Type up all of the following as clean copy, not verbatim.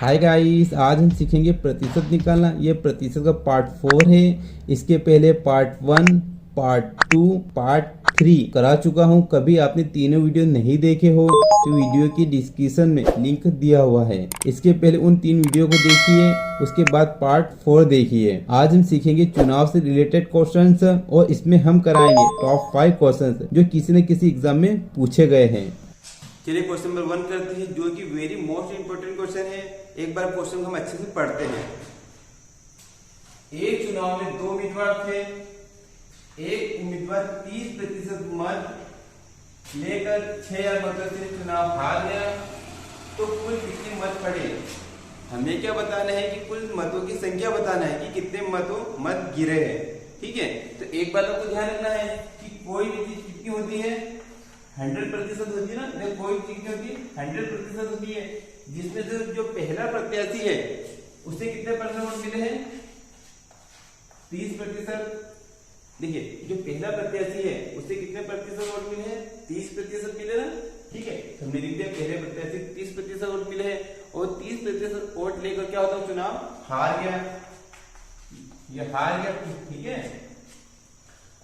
Hi guys, आज हम सीखेंगे प्रतिशत निकालना। ये प्रतिशत का पार्ट 4 है। इसके पहले पार्ट 1, पार्ट 2, पार्ट 3 करा चुका हूँ। कभी आपने तीनों वीडियो नहीं देखे हो तो वीडियो की डिस्क्रिप्शन में लिंक दिया हुआ है। इसके पहले उन 3 वीडियो को देखिए, उसके बाद पार्ट 4 देखिए। आज हम सीखेंगे चुनाव से रिलेटेड क्वेश्चंस और इसमें हम कराएंगे टॉप 5 क्वेश्चंस जो किसी न किसी एग्जाम में पूछे गए हैं। चलिए क्वेश्चन नंबर 1 करते हैं, जो कि वेरी मोस्ट इंपोर्टेंट क्वेश्चन है। एक बार क्वेश्चन हम अच्छे से पढ़ते हैं। एक चुनाव में 2 उम्मीदवार थे। एक उम्मीदवार 30% मत लेकर 6000 मतों से चुनाव हार गया, तो कुल कितने मत पड़े? हमें क्या बताना है कि कुल मतों की संख्या बताना है कि कितने मत गिरे हैं। ठीक है, तो एक बात आपको ध्यान रखना है कि कोई भी चीज कितनी होती है, 100% होती है ना। कोई चीज होती है 100% होती है, जिसमें से जो पहला प्रत्याशी है उसे कितने परसेंट वोट मिले हैं? 30%। देखिए, जो पहला प्रत्याशी है उसे कितने प्रतिशत वोट मिले हैं? 30% मिले ना। ठीक है, तो हमने लिख दिया पहले प्रत्याशी 30% वोट मिले हैं और 30% वोट लेकर क्या होता है, चुनाव हार गया। ये हार गया, ठीक है।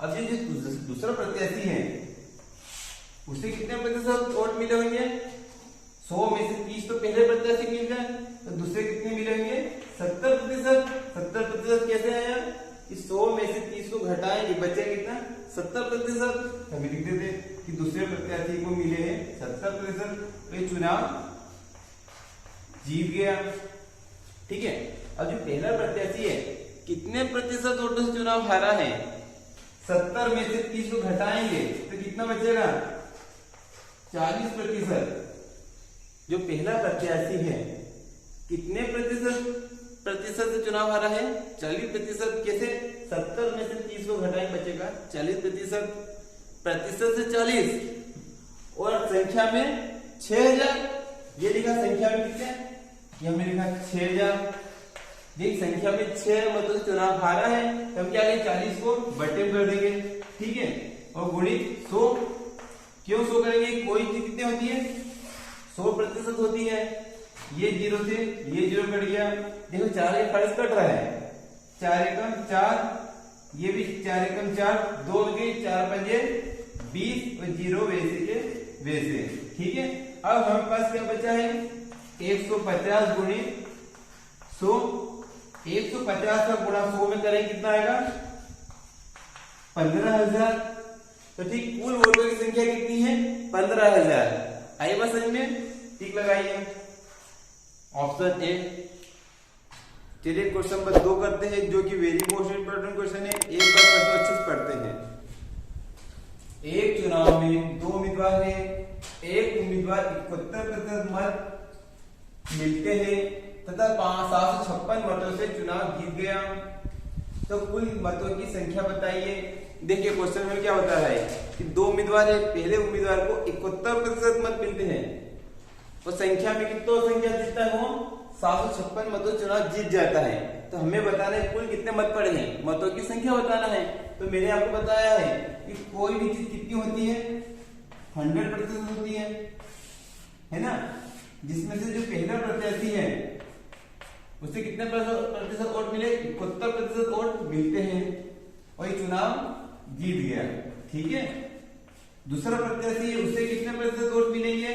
अब ये जो दूसरा प्रत्याशी है उसे कितने प्रतिशत वोट मिले होंगे? 100 में से 30 तो पहले प्रत्याशी मिल गए, तो दूसरे कितने मिले होंगे? 70%। 70% कैसे आया? इस 100 में से 30 को घटाएंगे, बचे कितना? 70%। हम लिख देते कि दूसरे प्रत्याशी को मिले हैं 70%, तो ये चुनाव जीत गया। ठीक है, अब जो पहला प्रत्याशी है कितने प्रतिशत वोटों से चुनाव हारा है? 70 में से 30 को घटाएंगे तो कितना बचेगा? 40%। जो पहला प्रत्याशी है कितने प्रतिशत से चुनाव हारा है? 40%। कैसे? 70 में से 30 को घटाएंगे, बचेगा 40%। प्रतिशत से 40 और संख्या में 6000। ये लिखा संख्या में कितने? ये हमने लिखा 6000। देख, संख्या में 6 मतों से चुनाव हारा है, तो हम क्या करेंगे? 40 को बटे में कर देंगे। ठीक है, और गुणित 100। क्यों 100 करेंगे? कोई चीज कितनी होती है? 100% होती है। ये 0 से ये 0 कट गया। देखो 4 एक फर्ज कट रहा है, 4 एकम 4, ये भी 4 एकम 4, 2 हो गए, 4 पंजे 20 और 0 वैसे के वैसे। ठीक है, अब हमारे पास क्या बचा है? 150 गुणित 100। 150 का गुणा 100 में करेंगे, कितना आएगा? 15000। तो ठीक, कुल वोटों की संख्या कितनी है? 15000। आई बात समझ में? ठीक लगाइए, ऑप्शन ए। चलिए क्वेश्चन नंबर 2 करते हैं, जो कि वेरी मोस्ट इंपोर्टेंट क्वेश्चन है। एक बार क्वेश्चन अच्छे से पढ़ते हैं। एक चुनाव में 2 उम्मीदवार हैं। एक उम्मीदवार 71% मत मिलते हैं तथा 756 मतों से चुनाव जीत गया, तो कुल मतों की संख्या बताइए। देखिए क्वेश्चन में क्या बता रहा है कि 2 उम्मीदवार है। पहले उम्मीदवार को 71% मत मिलते हैं और संख्या में कितना संख्या जीतता है? वो 756 मतों से चुनाव जीत जाता है। तो हमें बताना है कुल कितने मत पड़े हैं, मतों की संख्या बताना है। तो मैंने आपको बताया है कि कोई भी चीज कितनी होती है? 100% होती है ना। जिसमें से जो पहला प्रत्याशी है उसे कितने प्रतिशत वोट मिले? 71% वोट मिलते हैं और ये चुनाव जीत गया। ठीक है, दूसरा प्रत्याशी है, उसे कितने प्रतिशत वोट मिलेंगे?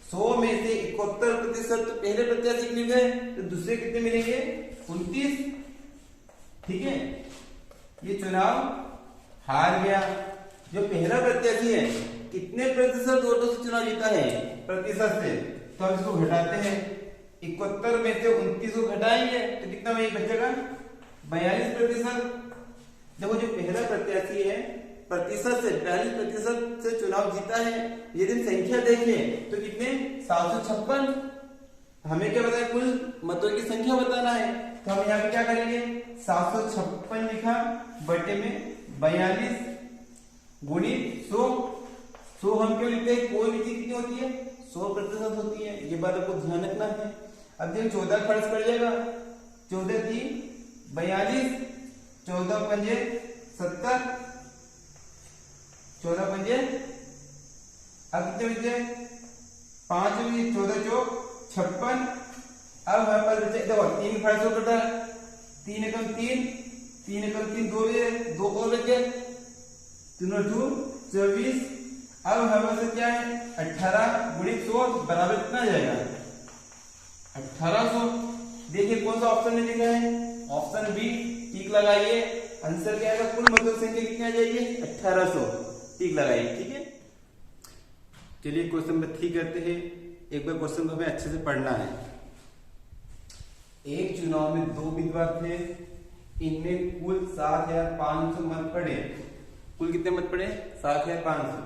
100 में से 71%, तो पहले प्रत्याशी मिल गए, तो दूसरे कितने मिलेंगे? 29। ठीक है, ये चुनाव हार गया। जो पहला प्रत्याशी है कितने प्रतिशत वोटों से चुनाव जीता है? प्रतिशत से, तो हम इसको घटाते हैं। 71 में से 29 को घटाएंगे तो कितना में बचेगा? 42%। देखो, जो पहला प्रत्याशी है प्रतिशत से 42% से चुनाव जीता है। यदि हम संख्या देखें तो कितने? 756। हमें क्या बताया? कुल मतों की संख्या बताना है, तो हम यहाँ पे क्या करेंगे? 756 लिखा बटे में 42 गुणित 100। 100 हम क्यों लिखते हैं? कोई भी चीज कितनी होती है? 100% होती है। ये बात आपको ध्यान रखना है। अब देखो 14 फर्ज पड़ जाएगा, 14 3 42, 14 पंजे 70, 14 पंजे अब कितने बचे? 5 में 14 चौक 56, अब हमारे पास बचे देखो 3 फाड़ सो करता है 3 एकम 3 3 एकम 3 दो और बच गए 3 और 2 24। अब हमारे पास क्या है 18 गुणित 100 बराबर कितना आ जाएगा 1800। देखिए कौन सा ऑप्शन में लिखा है ऑप्शन बी। टिक लगाइए आंसर क्या आएगा कुल मतों की संख्या कितनी आ जाएगी 1800। टिक लगाइए ठीक है। चलिए क्वेश्चन नंबर 3 करते हैं। एक बार क्वेश्चन को हमें अच्छे से पढ़ना है। एक चुनाव में 2 उम्मीदवार थे, इनमें कुल 7500 मत पड़े। कुल कितने मत पड़े 7500।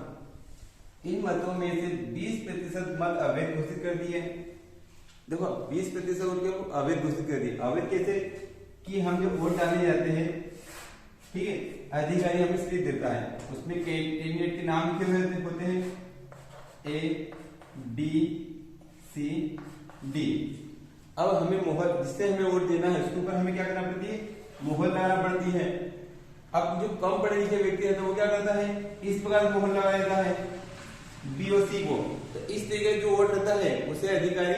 इन मतों में से 20% मत अवैध घोषित कर दिए। देखो 20% उनके अवैध घोषित कर दिए। अवैध कैसे कि हम जो वोट डालने जाते हैं ठीक है अधिकारी हमें स्लिप देता है उसमें कैंडिडेट के नाम लिखे हुए होते हैं A B C D। अब हमें मोहर जिससे हमें वोट देना है उसके ऊपर हमें क्या करना पड़ती है मोहर लगाना पड़ती है। अब जो कम पढ़े लिखे व्यक्ति है तो वो क्या करता है इस प्रकार मोहर लगा देता है बी और सी को। तो इस तरीके जो वोट रहता है उसे अधिकारी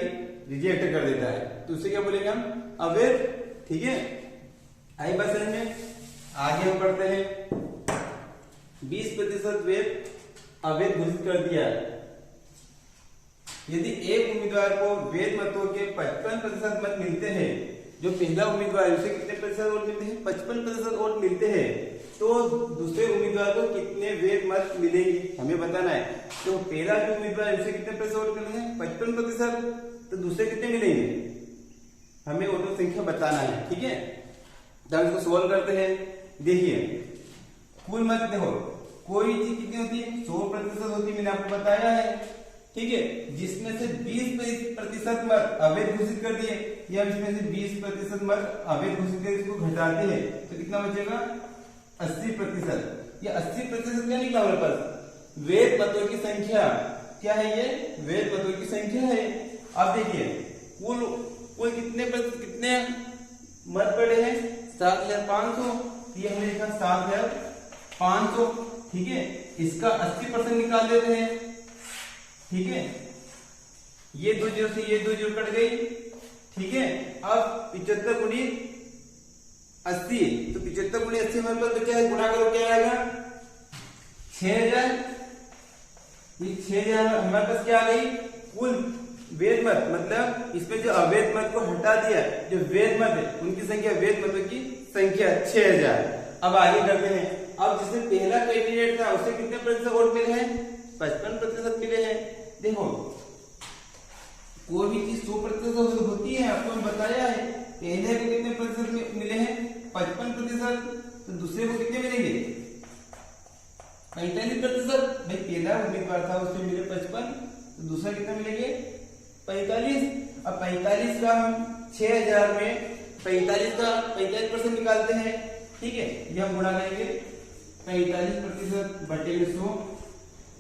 रिजेक्ट कर देता है तो उसे क्या बोलेंगे हम अवैध। ठीक है आई बात समझ में। आगे हम पढ़ते हैं 20% वैध अवैध घोषित कर दिया। यदि एक उम्मीदवार को वैध मतों के 55% मत मिलते हैं जो पहला उम्मीदवार है उसे कितने प्रतिशत वोट मिलते हैं 55% वोट मिलते हैं तो दूसरे उम्मीदवार को कितने वैध मत मिलेंगे हमें बताना है। तो पहला जो उम्मीदवार है उसे कितने प्रतिशत वोट मिलते हैं 55% तो दूसरे कितने मिलेंगे हमें वोटों की संख्या बताना है। ठीक है तो हम इसको सोल्व करते हैं। देखिए कुल मत देखो कोई चीज कितनी होती है 100% होती है मैंने आपको बताया है। ठीक है जिसमें से 20% मत अवैध घोषित कर दिए या इसमें से 20% मत अवैध घोषित कर इसको घटाते हैं तो कितना बचेगा 80%। ये 80% क्या निकला हमारे पास वैध मतों की संख्या क्या है ये वैध मतों की संख्या है। अब देखिए कुल कितने मत पड़े हैं 7500। ये हमने लिखा 7500। ठीक है इसका 80% निकाल देते हैं। ठीक है ये 2 जीरो से ये 2 जीरो कट गई। ठीक है अब 75 गुणी 80 तो 75 गुणी 80 हमारे पास बचा है गुणा करो क्या आएगा 6000। ये 6000 हमारे पास क्या आ गई कुल वैध मत मतलब इसमें जो अवैध मत को हटा दिया जो वैध मत है उनकी संख्या वैध मतों की संख्या 6000। अब आगे करते हैं। अब जिसमें पहला कैंडिडेट था उसे कितने प्रतिशत वोट मिले हैं 55% मिले हैं। देखो कोई भी चीज 100% होती है आपको बताया है। पहले को कितने प्रतिशत मिले हैं 55% तो दूसरे को कितने मिलेंगे 45%। भाई पहला उम्मीदवार था उसमें मिले 55 तो दूसरा कितना मिलेंगे 45। अब 45 का हम 6000 में 45 का 45% निकालते हैं। ठीक है ये हम गुणा करेंगे 45% बटे 100।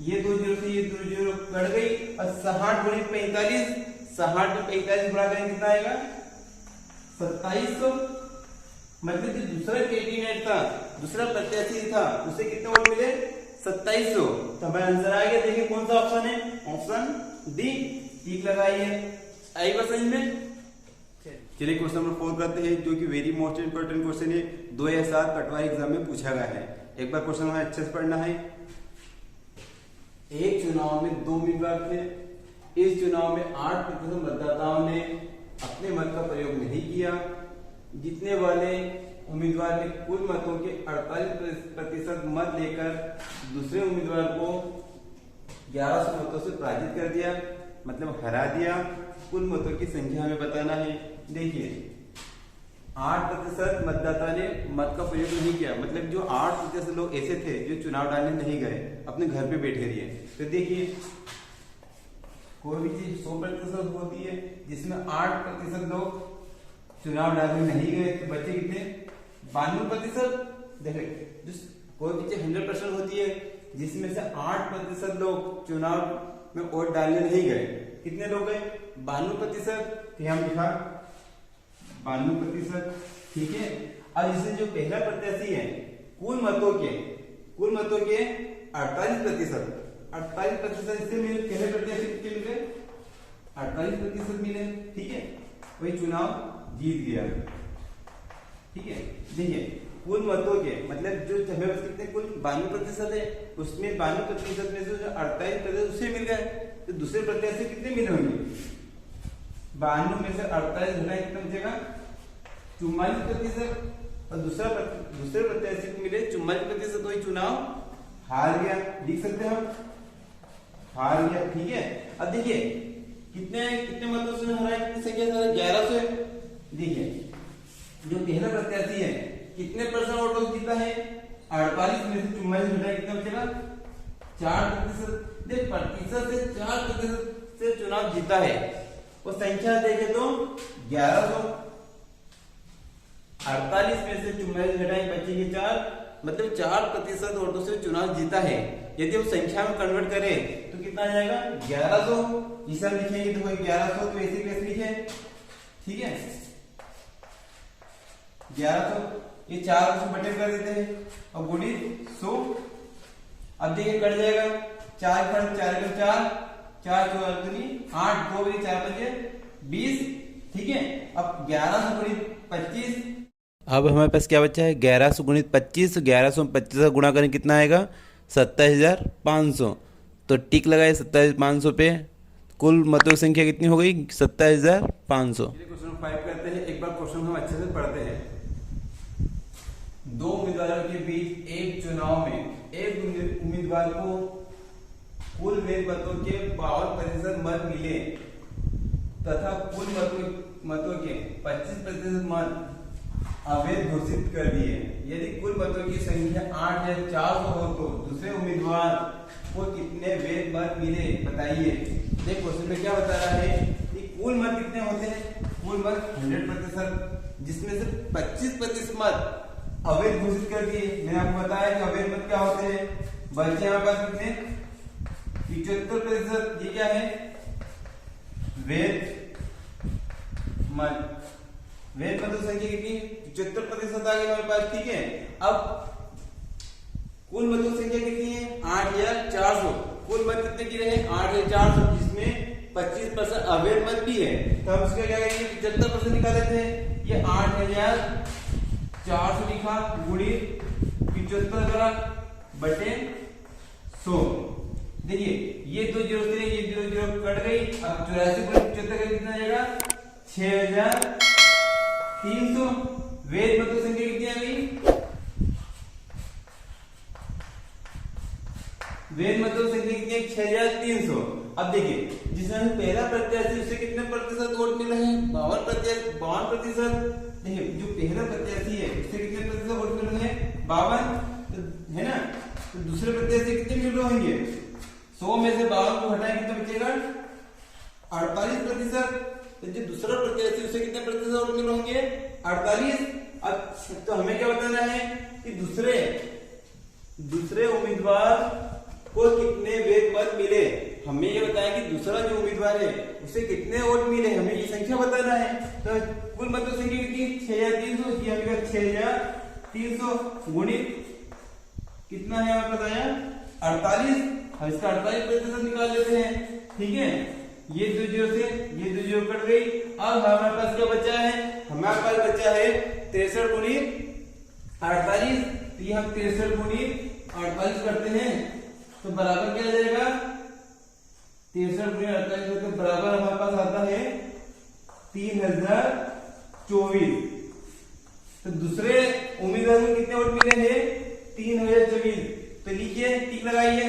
ये 2 जीरो से ये 2 जीरो कट गई और 60 गुणित 45 60 में 45 गुणा करेंगे कितना आएगा 2700। मतलब जो दूसरा कैंडिडेट था दूसरा प्रत्याशी था उसे कितने वोट मिले 2700। तो हमारा आंसर आ गया। देखिए कौन सा ऑप्शन है ऑप्शन डी। टिक लगाइए आई बात समझ में। चलिए क्वेश्चन नंबर 4 करते हैं जो कि वेरी मोस्ट इंपोर्टेंट क्वेश्चन है 2007 पटवारी एग्जाम में पूछा गया है। एक बार क्वेश्चन हमें अच्छे से पढ़ना है। एक चुनाव में 2 उम्मीदवार थे। इस चुनाव में 8% मतदाताओं ने अपने मत का प्रयोग नहीं किया। जीतने वाले उम्मीदवार ने कुल मतों के 48% मत लेकर दूसरे उम्मीदवार को 1100 मतों से पराजित कर दिया मतलब हरा दिया। कुल मतों की संख्या हमें बताना है। देखिए 8% मतदाता ने मत का प्रयोग नहीं किया मतलब जो 8% लोग ऐसे थे जो चुनाव डालने नहीं गए अपने घर पे बैठे रहे। तो देखिए कोई भी चीज 100% होती है जिसमें 8% लोग चुनाव डालने नहीं गए तो बच्चे कितने 92%। देखिए कोई भी चीज 100% होती है जिसमें से 8% लोग चुनाव में वोट डालने नहीं गए कितने लोग गए 92%। तो हम लिखा 92%। ठीक है अब इसमें जो पहला प्रत्याशी है कुल मतों के 48% इससे मिले पहले प्रत्याशी कितने मिले 48% मिले। ठीक है वही चुनाव जीत गया। ठीक है, देखिए कुल मतों के मतलब जो हमें बस कितने कुल 92% है, उसमें 92% में से जो 48% उसे मिल गए, तो दूसरे प्रत्याशी कितने मिले होंगे? 92 में से 48 घटा कितना बचेगा? 44%। और दूसरे प्रत्याशी को मिले 44%, तो ये चुनाव हार गया। लिख सकते हैं हम, हार गया। ठीक है, अब देखिए कितने कितने मतों से हरा है, कितनी संख्या से? 11 से। देखिए जो पहला प्रत्याशी है कितने परसेंट वोटों से जीता है? 48 में से 44 घटाए कितना बचेगा? 4%। देख प्रतिशत से 4% से चुनाव जीता है। और संख्या देखे तो 1100। 48 में से 44 घटाए बचेंगे 4, मतलब 4% वोटों से चुनाव जीता है। यदि हम संख्या में कन्वर्ट करें तो कितना आ जाएगा? 1100। इसे हम लिखेंगे तो 1100, तो ऐसे कैसे लिखे? ठीक है, 1100 ये 4 से बटे कर देते हैं और गुणित 100। अब देखिए कट जाएगा, 4 4 4 4 4 दूनी 8, 2 बजे 4 बजे 20। ठीक है, अब 1100 गुणित 25। अब हमारे पास क्या बचा है? 1100 गुणित 25। 1100 में 25 का गुणा करें कितना आएगा? 27,500। तो टिक लगाए 27,500 पे। कुल मतों की संख्या कितनी हो गई? 27,500। क्वेश्चन 5 करते हैं। एक बार क्वेश्चन हम अच्छे से पढ़ते हैं। दो उम्मीदवारों के बीच एक चुनाव में एक उम्मीदवार को कुल वेद मतों के 52% मत मिले तथा कुल मतों के 25% मत अवैध घोषित कर दिए। यदि कुल मतों की संख्या 8 या 400 हो तो दूसरे उम्मीदवार को कितने वैध मत मिले बताइए। देख क्वेश्चन में क्या बता रहा है कि कुल मत कितने होते हैं? कुल मत 100%, जिसमें से 25% मत अवैध घोषित कर दिए। मैंने आपको बताया कि अवैध मत क्या होते हैं। बच्चे हमारे पास कितने? 75%। ये क्या है? वैध मत। वैध मतों की संख्या कितनी? 75% आ गई हमारे पास। ठीक है, अब कुल मतों की संख्या कितनी है? 8 या 400। कुल मत कितने की रहे? 8 या 400, जिसमें 25% अवैध मत भी है। तो हम इसका क्या करेंगे? 75% निकाल लेते हैं। ये 8,400 लिखा गुणित 75 करा बटे 100। देखिए ये 2 जीरो से ये 0 0 कट गई। अब 84 गुणित 75 का कितना आएगा? 6,300। वैध मतों की संख्या कितनी आ गई? वैध मतों की संख्या कितनी है? 6,300। अब देखिए जिसमें पहला प्रत्याशी उसे कितने प्रतिशत वोट मिले हैं? 52%। देखिए जो पहला प्रत्याशी है उससे कितने प्रतिशत वोट मिले हैं? 52 है ना। तो दूसरे प्रत्याशी कितने मिल रहे होंगे? 100 में से 52 को हटाएं कितना बचेगा? 48%। तो जो दूसरा प्रत्याशी उसे कितने प्रतिशत वोट मिले होंगे? 48। अब तो हमें क्या बताना है कि दूसरे उम्मीदवार को कितने वैध मत मिले। हमें ये बताया कि दूसरा जो उम्मीदवार है उसे कितने वोट मिले, हमें ये संख्या बताना है। तो कुल मतों की संख्या कितनी? 6,300। 6,300 गुणित कितना है हमें बताया? 48। हम इसका 48% निकाल लेते हैं। ठीक है, ये 2 जीरो से ये 2 जीरो कट गई। अब हमारे पास क्या बचा है? हमारे पास बचा है 63 गुणित 48। तो ये हम 63 गुणित 48 करते हैं तो बराबर क्या आ जाएगा? 63 गुणित 48 के बराबर हमारे पास आता है 3024। तो दूसरे उम्मीदवार को कितने वोट मिले हैं? 3024। तो लिखिए, टिक लगाइए।